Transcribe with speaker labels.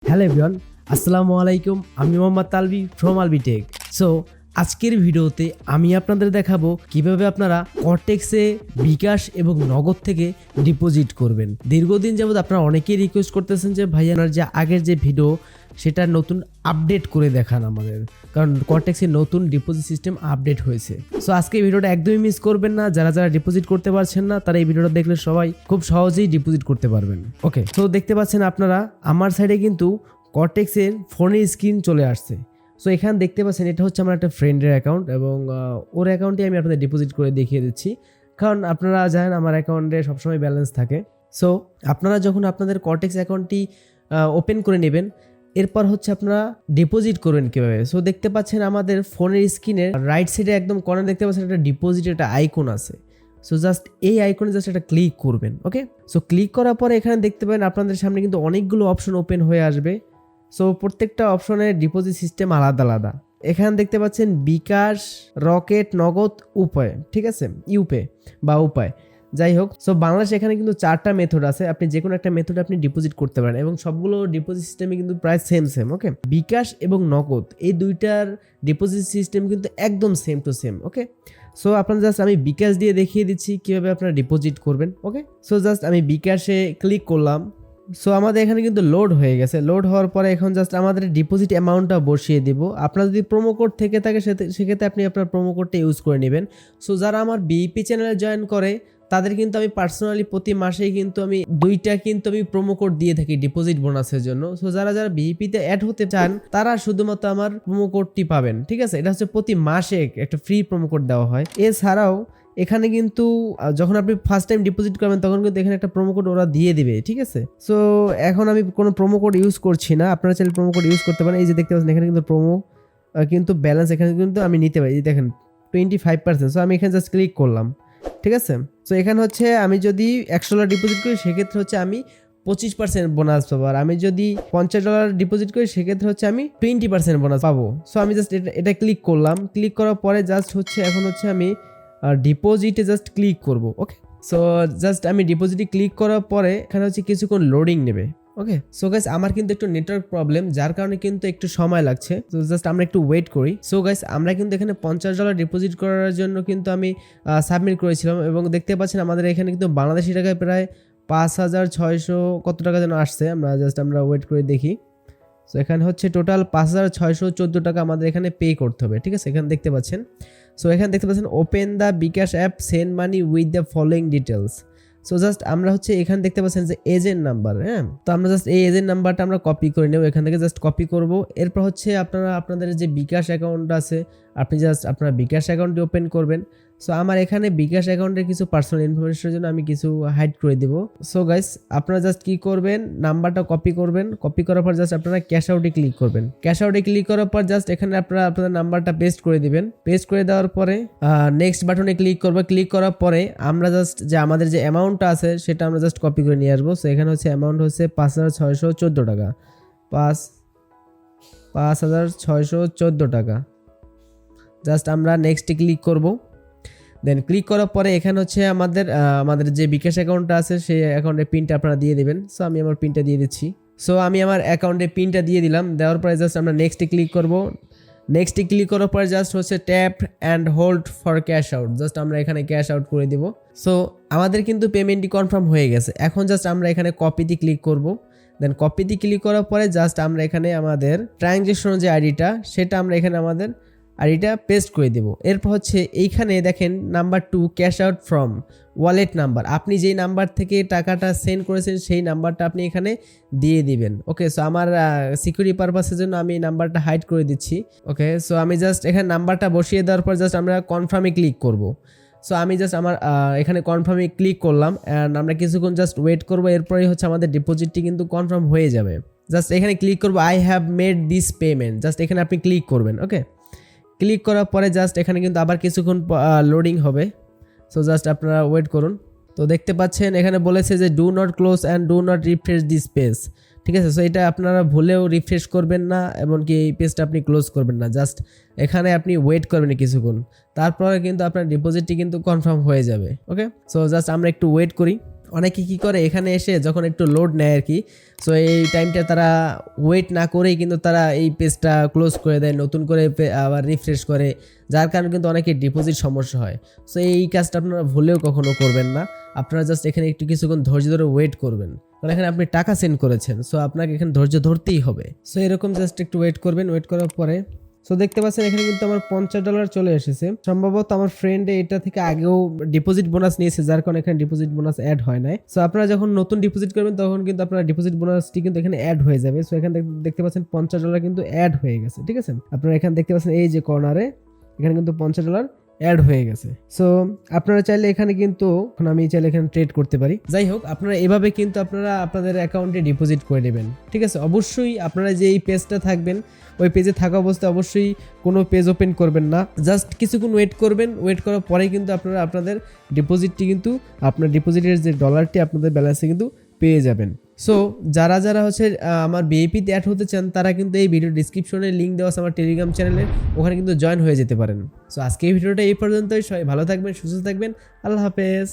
Speaker 1: Hello everyone, আসসালামু আলাইকুম। আমি Mohammad Alvi from Alvi tech. So আজকের ভিডিওতে আমি আপনাদের দেখাবো কিভাবে আপনারা কটেক্সে বিকাশ এবং নগদ থেকে ডিপোজিট করবেন। দীর্ঘদিন যাবত আপনারা অনেকেই রিকোয়েস্ট করতেছেন যে ভাই আপনার যে আগের যে ভিডিও সেটা নতুন আপডেট করে দেখান আমাদের, কারণ কটেক্সের নতুন ডিপোজিট সিস্টেম আপডেট হয়েছে। সো আজকে এই ভিডিওটা একদমই মিস করবেন না। যারা যারা ডিপোজিট করতে পারছেন না তারা এই ভিডিওটা দেখলে সবাই খুব সহজেই ডিপোজিট করতে পারবেন। ওকে, তো দেখতে পাচ্ছেন আপনারা আমার সাইডে কিন্তু কটেক্সের ফোনের স্ক্রিন চলে আসছে। সো এখানে দেখতে পাচ্ছেন এটা হচ্ছে আমার একটা ফ্রেন্ডের অ্যাকাউন্ট এবং ওর অ্যাকাউন্টে আমি আপনাদের ডিপোজিট করে দেখিয়ে দিচ্ছি, কারণ আপনারা জানেন আমার অ্যাকাউন্টে সবসময় ব্যালেন্স থাকে। সো আপনারা যখন আপনাদের কটেক্স অ্যাকাউন্টটি ওপেন করে নেবেন, এরপর হচ্ছে আপনারা ডিপোজিট করবেন কীভাবে। সো দেখতে পাচ্ছেন আমাদের ফোনের স্ক্রিনের রাইট সাইডে একদম কর্নার দেখতে পাচ্ছেন একটা ডিপোজিটের একটা আইকন আছে। সো জাস্ট এই আইকনে জাস্ট একটা ক্লিক করবেন। ওকে, সো ক্লিক করার পরে এখানে দেখতে পাবেন আপনাদের সামনে কিন্তু অনেকগুলো অপশন ওপেন হয়ে আসবে। সো প্রত্যেকটা অপশনের ডিপোজিট সিস্টেম আলাদা আলাদা। এখানে দেখতে পাচ্ছেন বিকাশ, রকেট, নগদ, উপায়, ঠিক আছে, ইউপে বা উপায়, যাই হোক। সো বাংলাদেশে এখানে কিন্তু 4টা মেথড আছে, আপনি যে কোনো একটা মেথডে আপনি ডিপোজিট করতে পারেন এবং সবগুলো ডিপোজিট সিস্টেমে কিন্তু প্রায় সেম। ওকে, বিকাশ এবং নগদ এই দুইটার ডিপোজিট সিস্টেম কিন্তু একদম same to same. Okay, so আপনারা জাস্ট আমি বিকাশ দিয়ে দেখিয়ে দিচ্ছি কীভাবে আপনারা ডিপোজিট করবেন। ওকে, সো জাস্ট আমি বিকাশে ক্লিক করলাম। সো আমাদের এখানে কিন্তু লোড হয়ে গেছে। লোড হওয়ার পরে এখন জাস্ট আমাদের ডিপোজিট অ্যামাউন্টটা বসিয়ে দিব। আপনার যদি প্রোমো কোড থেকে থাকে সেক্ষেত্রে আপনি আপনার প্রোমো কোডটা ইউজ করে নেবেন। সো যারা আমার বিইপি চ্যানেলে জয়েন করে তাদের কিন্তু আমি পার্সোনালি প্রতি মাসেই কিন্তু আমি 2টা কিন্তু আমি প্রোমো কোড দিয়ে থাকি ডিপোজিট বোনাসের জন্য। সো যারা যারা বিইপিতে অ্যাড হতে চান তারা শুধুমাত্র আমার প্রোমো কোডটি পাবেন, ঠিক আছে। এটা হচ্ছে প্রতি মাসে একটা ফ্রি প্রোমো কোড দেওয়া হয়। এছাড়াও এখানে কিন্তু যখন আপনি ফার্স্ট টাইম ডিপোজিট করবেন তখন কিন্তু এখানে একটা প্রোমো কোড ওরা দিয়ে দিবে, ঠিক আছে। সো এখন আমি কোনো প্রোমো কোড ইউজ করছি না, আপনারা চাইলে প্রোমো কোড ইউজ করতে পারেন। এই যে দেখতে পাচ্ছেন এখানে কিন্তু প্রোমো কিন্তু ব্যালেন্স এখানে কিন্তু আমি নিতে পারি, দেখেন 25%। সো আমি এখানে জাস্ট ক্লিক করলাম, ঠিক আছে। সো এখানে হচ্ছে আমি যদি $100 ডিপোজিট করি সেক্ষেত্রে হচ্ছে আমি 25% বোনাস পাবো, আর আমি যদি $50 ডিপোজিট করি সেক্ষেত্রে হচ্ছে আমি 20% বোনাস পাবো। সো আমি জাস্ট এটা ক্লিক করলাম। ক্লিক করার পরে জাস্ট হচ্ছে এখন হচ্ছে আমি ডিপোজিটে জাস্ট ক্লিক করব। ওকে, সো জাস্ট আমি ডিপোজিটে ক্লিক করার পরে এখানে হচ্ছে কিছুক্ষণ লোডিং নেবে। ওকে, সো গাইস আমার কিন্তু একটু নেটওয়ার্ক প্রবলেম, যার কারণে কিন্তু একটু সময় লাগছে। তো জাস্ট আমরা একটু ওয়েট করি। সো গাইস আমরা কিন্তু এখানে $50 ডিপোজিট করার জন্য কিন্তু আমি সাবমিট করেছিলাম এবং দেখতে পাচ্ছেন আমাদের এখানে কিন্তু বাংলাদেশি টাকায় প্রায় 5600 কত টাকা যেন আসছে। আমরা ওয়েট করে দেখি। সো এখানে হচ্ছে টোটাল 5614 টাকা আমাদের এখানে পে করতে হবে, ঠিক আছে। এখানে দেখতে পাচ্ছেন। সো এখানে দেখতে পাচ্ছেন open the bKash app, send money with the following details. So just আমরা হচ্ছে এখানে দেখতে পাচ্ছেন যে এজেন্ট নাম্বার, হ্যাঁ, তো আমরা জাস্ট এই এজেন্ট নাম্বারটা আমরা কপি করে নেব। এখান থেকে জাস্ট কপি করব। এরপর হচ্ছে আপনারা আপনাদের যে বিকাশ অ্যাকাউন্ট আছে আপনি জাস্ট আপনার বিকাশ অ্যাকাউন্টটি ওপেন করবেন। সো আমার এখানে বিকাশ অ্যাকাউন্টের কিছু পার্সোনাল ইনফরমেশনের জন্য আমি কিছু হাইড করে দেব। সো গাইস আপনারা জাস্ট কি করবেন, নাম্বারটা কপি করবেন। কপি করার পর জাস্ট আপনারা ক্যাশ আউটে ক্লিক করবেন। ক্যাশ আউটে ক্লিক করার পর জাস্ট এখানে আপনারা আপনাদের নাম্বারটা পেস্ট করে দিবেন। পেস্ট করে দেওয়ার পরে নেক্সট বাটনে ক্লিক করবে। ক্লিক করার পরে আমরা জাস্ট যে আমাদের যে অ্যামাউন্টটা আছে সেটা আমরা জাস্ট কপি করে নিয়ে আসবো। সো এখানে হচ্ছে অ্যামাউন্ট হচ্ছে 5614 টাকা, 5614 টাকা। জাস্ট আমরা নেক্সটে ক্লিক করব। দেন ক্লিক করার পরে এখানে হচ্ছে আমাদের যে বিকাশ অ্যাকাউন্টটা আছে সেই অ্যাকাউন্টের পিনটা আপনারা দিয়ে দেবেন। সো আমি আমার পিনটা দিয়ে দিচ্ছি। সো আমি আমার অ্যাকাউন্টের পিনটা দিয়ে দিলাম। দেওয়ার পরে জাস্ট আমরা নেক্সটে ক্লিক করব। নেক্সটে ক্লিক করার পরে জাস্ট হচ্ছে tap and hold for cash out, just আমরা এখানে ক্যাশ আউট করে দিব। সো আমাদের কিন্তু পেমেন্টটি কনফার্ম হয়ে গেছে। এখন জাস্ট আমরা এখানে কপিতে ক্লিক করব। দেন কপিতে ক্লিক করার পরে জাস্ট আমরা এখানে আমাদের ট্রানজ্যাকশন যে আইডিটা সেটা আমরা এখানে আমাদের আইডিটা পেস্ট করে দেব। এরপর হচ্ছে এইখানে দেখেন number 2 cash out from wallet number, আপনি যেই নাম্বার থেকে টাকাটা সেন্ড করেছেন সেই নাম্বারটা আপনি এখানে দিয়ে দিবেন। ওকে, সো আমার সিকিউরিটি পারপাসের জন্য আমি এই নাম্বারটা হাইড করে দিচ্ছি। ওকে, সো আমি জাস্ট এখানে নাম্বারটা বসিয়ে দেওয়ার পর জাস্ট আমরা কনফার্মে ক্লিক করব। সো আমি জাস্ট আমার এখানে কনফার্মে ক্লিক করলাম অ্যান্ড আমরা কিছুক্ষণ জাস্ট ওয়েট করবো। এরপরেই হচ্ছে আমাদের ডিপোজিটটি কিন্তু কনফার্ম হয়ে যাবে। জাস্ট এখানে ক্লিক করবো I have made this payment, just এখানে আপনি ক্লিক করবেন। ওকে, ক্লিক করার পরে জাস্ট এখানে কিন্তু আবার কিছুক্ষণ লোডিং হবে। সো জাস্ট আপনারা ওয়েট করুন। তো দেখতে পাচ্ছেন এখানে বলেছে যে do not close and do not refresh this page, ঠিক আছে। সো এটা আপনারা ভুলেও রিফ্রেশ করবেন না, এমনকি এই পেজটা আপনি ক্লোজ করবেন না। জাস্ট এখানে আপনি ওয়েট করবেন কিছুক্ষণ, তারপরে কিন্তু আপনার ডিপোজিটটি কিন্তু কনফার্ম হয়ে যাবে। ওকে, সো জাস্ট আমরা একটু ওয়েট করি। অনেকে কি করে এখানে এসে যখন একটু লোড নেয় আর কি, সো এই টাইমটা তারা ওয়েট না করেই কিন্তু তারা এই পেজটা ক্লোজ করে দেয়, নতুন করে আবার রিফ্রেশ করে, যার কারণে কিন্তু অনেকে ডিপোজিট সমস্যা হয়। সো এই কাজটা আপনারা ভুলেও কখনো করবেন না। আপনারা জাস্ট এখানে একটু কিছুক্ষণ ধৈর্য ধরে ওয়েট করবেন, কারণ এখানে আপনি টাকা সেন্ড করেছেন, সো আপনাকে এখানে ধৈর্য ধরতেই হবে। সো এরকম জাস্ট একটু ওয়েট করবেন, ওয়েট করার পরে সো দেখতে পাচ্ছেন এখানে কিন্তু আমার $50 চলে এসেছে। সম্ভবত আমার ফ্রেন্ড এটা থেকে আগেও ডিপোজিট বোনাস নিয়েছে, যার কারণে এখানে ডিপোজিট বোনাস অ্যাড হয় নাই। সো আপনারা যখন নতুন ডিপোজিট করবেন তখন কিন্তু আপনার ডিপোজিট বোনাসটি কিন্তু এখানে অ্যাড হয়ে যাবে। সো এখানে দেখতে পাচ্ছেন $50 কিন্তু অ্যাড হয়ে গেছে, ঠিক আছে। আপনারা এখানে দেখতে পাচ্ছেন এই যে কর্নারে এখানে কিন্তু $50 অ্যাড হয়ে গেছে। সো আপনারা চাইলে এখানে কিন্তু এখন আমি চাইলে এখানে ট্রেড করতে পারি। যাই হোক, আপনারা এভাবে কিন্তু আপনারা আপনাদের অ্যাকাউন্টে ডিপোজিট করে নেবেন, ঠিক আছে। অবশ্যই আপনারা যে এই পেজটা থাকবেন ওই পেজে থাকা অবস্থায় অবশ্যই কোনো পেজ ওপেন করবেন না, জাস্ট কিছুক্ষণ ওয়েট করবেন। ওয়েট করার পরে কিন্তু আপনারা আপনাদের ডিপোজিটটি কিন্তু আপনার ডিপোজিটের যে ডলারটি আপনাদের ব্যালেন্সে কিন্তু পেয়ে যাবেন। সো যারা যারা হচ্ছে আমার বিএপিতে অ্যাড হতে চান তারা কিন্তু এই ভিডিও ডিসক্রিপশনে লিঙ্ক দেওয়া আছে আমার টেলিগ্রাম চ্যানেলে, ওখানে কিন্তু জয়েন হয়ে যেতে পারেন। সো আজকে এই ভিডিওটা এই পর্যন্তই। সবাই ভালো থাকবেন, সুস্থ থাকবেন, আল্লাহ হাফেজ।